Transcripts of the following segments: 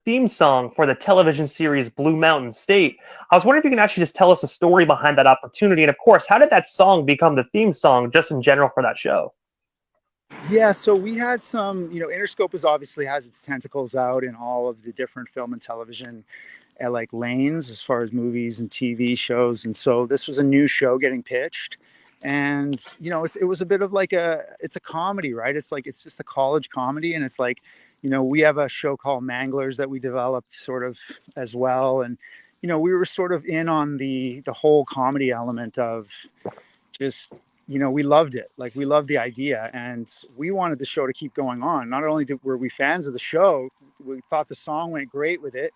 theme song for the television series Blue Mountain State. I was wondering if you can actually just tell us the story behind that opportunity, and of course, how did that song become the theme song just in general for that show? Yeah, so we had some, Interscope is obviously has its tentacles out in all of the different film and television like lanes as far as movies and TV shows. And so this was a new show getting pitched. And, it was a bit of like it's a comedy, right? It's like, it's just a college comedy. And it's like, we have a show called Manglers that we developed sort of as well. And, we were sort of in on the whole comedy element of just, we loved it. Like we loved the idea and we wanted the show to keep going on. Not only were we fans of the show, we thought the song went great with it.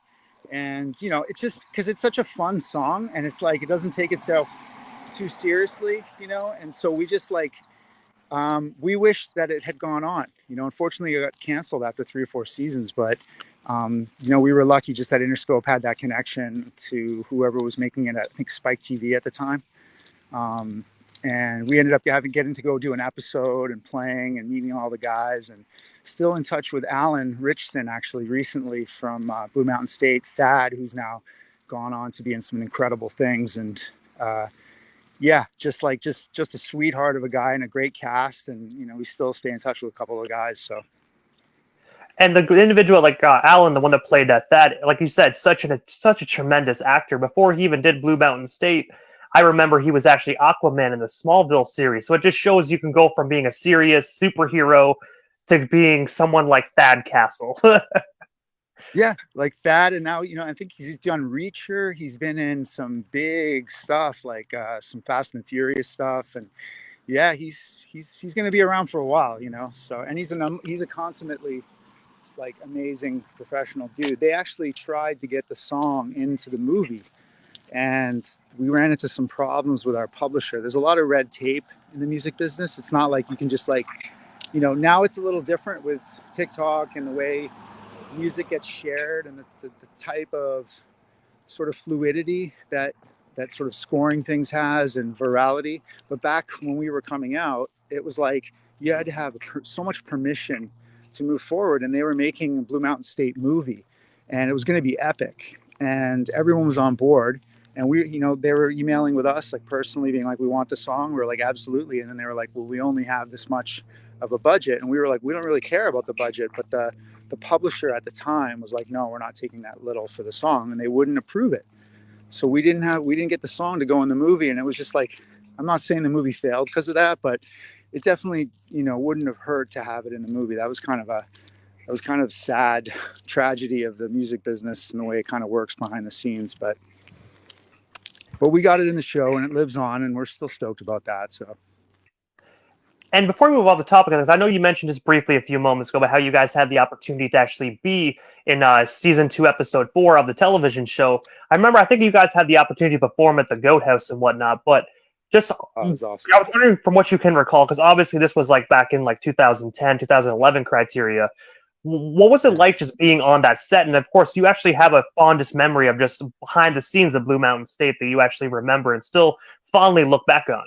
And, it's just because it's such a fun song and it's like, it doesn't take itself too seriously, and so we just like, we wish that it had gone on, unfortunately it got canceled after 3 or 4 seasons, but we were lucky just that Interscope had that connection to whoever was making it at, I think, Spike TV at the time. And we ended up getting to go do an episode and playing and meeting all the guys, and still in touch with Alan Richson actually recently from Blue Mountain State, Thad, who's now gone on to be in some incredible things. And yeah, just a sweetheart of a guy and a great cast. And, we still stay in touch with a couple of guys. So. And the individual like Alan, the one that played Thad, like you said, such a tremendous actor. Before he even did Blue Mountain State, I remember he was actually Aquaman in the Smallville series. So it just shows you can go from being a serious superhero to being someone like Thad Castle. Yeah, like Thad. And now, I think he's done Reacher. He's been in some big stuff, like some Fast and Furious stuff. And yeah, he's going to be around for a while, So, and he's a consummately like amazing professional dude. They actually tried to get the song into the movie, and we ran into some problems with our publisher. There's a lot of red tape in the music business. It's not like you can just like, now it's a little different with TikTok and the way music gets shared and the type of sort of fluidity that sort of scoring things has and virality. But back when we were coming out, it was like you had to have so much permission to move forward. And they were making a Blue Mountain State movie, and it was going to be epic, and everyone was on board. And we, they were emailing with us, like personally being like, we want the song. We were like, absolutely. And then they were like, well, we only have this much of a budget. And we were like, we don't really care about the budget. But the publisher at the time was like, no, we're not taking that little for the song. And they wouldn't approve it. So we didn't get the song to go in the movie. And it was just like, I'm not saying the movie failed because of that, but it definitely, wouldn't have hurt to have it in the movie. That was kind of sad tragedy of the music business and the way it kind of works behind the scenes. But we got it in the show and it lives on, and we're still stoked about that. So. And before we move on the topic of this, I know you mentioned just briefly a few moments ago about how you guys had the opportunity to actually be in season 2, episode 4 of the television show. I think you guys had the opportunity to perform at the Goat House and whatnot, but just, that was awesome. I was wondering from what you can recall, because obviously this was like back in like 2010, 2011 criteria. What was it like just being on that set? And of course, you actually have a fondest memory of just behind the scenes of Blue Mountain State that you actually remember and still fondly look back on.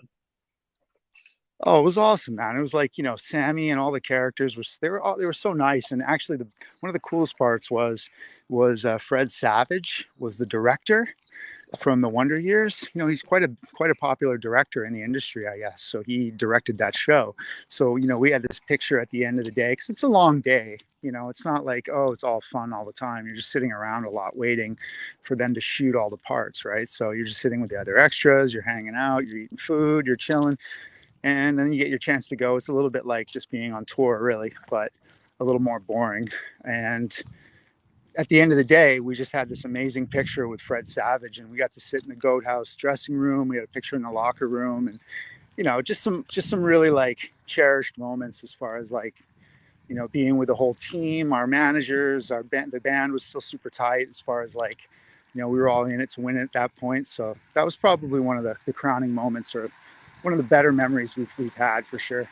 Oh, it was awesome, man. It was like, Sammy and all the characters they were so nice. And actually one of the coolest parts was Fred Savage was the director from the Wonder Years. He's quite a popular director in the industry, I guess. So he directed that show. So, we had this picture at the end of the day, because it's a long day. It's not like, oh, it's all fun all the time. You're just sitting around a lot waiting for them to shoot all the parts, right? So you're just sitting with the other extras, you're hanging out, you're eating food, you're chilling, and then you get your chance to go. It's a little bit like just being on tour, really, but a little more boring. And at the end of the day, we just had this amazing picture with Fred Savage, and we got to sit in the Goat House dressing room. We had a picture in the locker room, and just some really like cherished moments as far as like, being with the whole team, our managers, the band was still super tight as far as like, we were all in it to win it at that point. So that was probably one of the crowning moments, or one of the better memories we've had for sure.